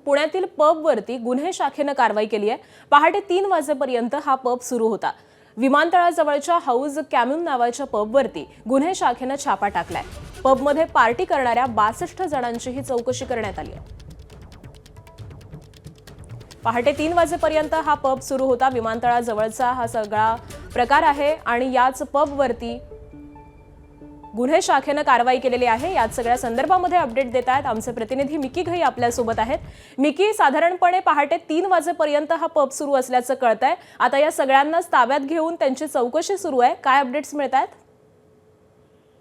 पुण्यातील पबवरती गुन्हे शाखेनं कारवाई केली आहे। पहाटे 3 वाजेपर्यंत हा पब सुरू होता। विमानतळाजवळच्या हाऊस कॅम्यून नावाच्या पबवरती गुन्हे शाखेनं छापा टाकलाय। पबमध्ये पार्टी करणाऱ्या 62 जणांचीही चौकशी करण्यात आली आहे। पहाटे 3 वाजेपर्यंत हा पब सुरू होता। विमानतळाजवळचा हा सगळा प्रकार आहे आणि याच पबवरती गुन्हे शाखेनं कारवाई केलेली आहे। यात सगळ्या संदर्भामध्ये अपडेट देत आहेत आमचे प्रतिनिधी मिकी घई आपल्या सोबत आहेत। मिकी, साधारणपणे पहाटे 3 वाजेपर्यंत हा पब सुरू असल्याचं कळतंय। आता या सगळ्यांनाच ताब्यात घेऊन त्यांची चौकशी सुरू आहे। काय अपडेट्स मिळतात?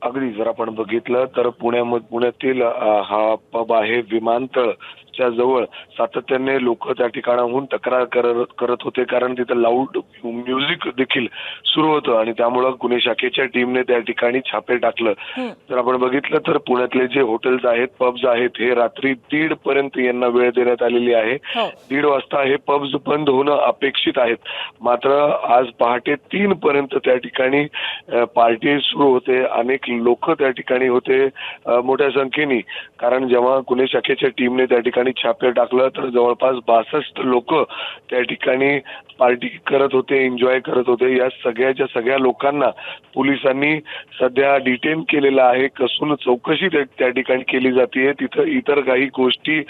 अगदी जर आपण बघितलं तर पुण्यातील हा पब आहे विमानतळच्या जवळ। सातत्याने लोक त्या ठिकाणाहून तक्रार करत होते, कारण तिथे लाऊड म्युझिक देखील सुरू होतं आणि त्यामुळे गुन्हे शाखेच्या टीमने त्या ठिकाणी छापे टाकलं। जर आपण बघितलं तर पुण्यातले जे हॉटेल्स आहेत, पब्स आहेत, हे रात्री 1:30 पर्यंत यांना वेळ देण्यात आलेली आहे। 1:30 वाजता हे पब्स बंद होणं अपेक्षित आहेत। मात्र आज पहाटे 3 पर्यंत त्या ठिकाणी पार्टी सुरू होते। अनेक लोक त्या ठिकाणी होते मोठ्या संख्येने, कारण जेव्हा गुन्हे शाखेच्या टीमने त्या ठिकाणी छापे टाकलं तर जवळपास 62 लोक त्या ठिकाणी पार्टी करत होते, एन्जॉय करत होते। या सगळ्या लोकांना पोलिसांनी सध्या डिटेन केलेलं आहे, कसून चौकशी त्या ठिकाणी केली जाते। तिथं इतर काही गोष्टी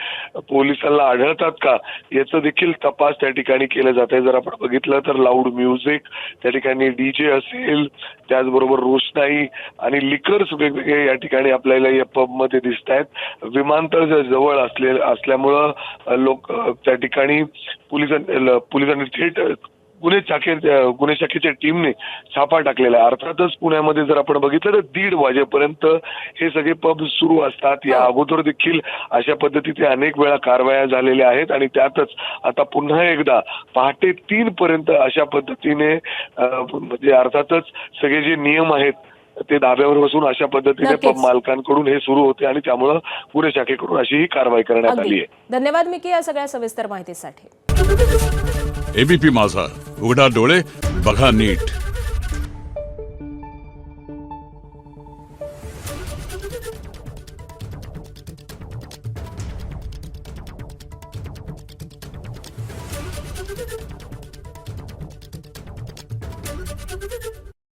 पोलिसांना आढळतात का याचं देखील तपास त्या ठिकाणी केला जात आहे। जर आपण बघितलं तर लाऊड म्युझिक त्या ठिकाणी, डीजे असेल, त्याचबरोबर रोषणाई आणि लिकर्स वेगवेगळे या ठिकाणी आपल्याला या पब मध्ये दिसत आहेत। विमानतळ जवळ असल्यामुळं लोक त्या ठिकाणी पोलिसांनी थेट गुन्हे शाखेच्या टीमने छापा टाकलेला आहे। अर्थातच पुण्यामध्ये जर आपण बघितलं तर 1:30 वाजेपर्यंत हे सगळे पब सुरू असतात। या अगोदर देखील अशा पद्धतीने अनेक वेळा कारवाया झालेल्या आहेत आणि त्यातच आता पुन्हा एकदा पहाटे 3 पर्यंत अशा पद्धतीने म्हणजे अर्थातच सगळे जे नियम आहेत ते धाब्यावर बसून अशा पद्धतीने पब मालकांकडून हे सुरू होते आणि त्यामुळे गुन्हे शाखेकडून अशी ही कारवाई करण्यात आली आहे। धन्यवाद मिकी या सगळ्या सविस्तर माहितीसाठी। एबीपी माझा, उघडा डोळे बघा नीट।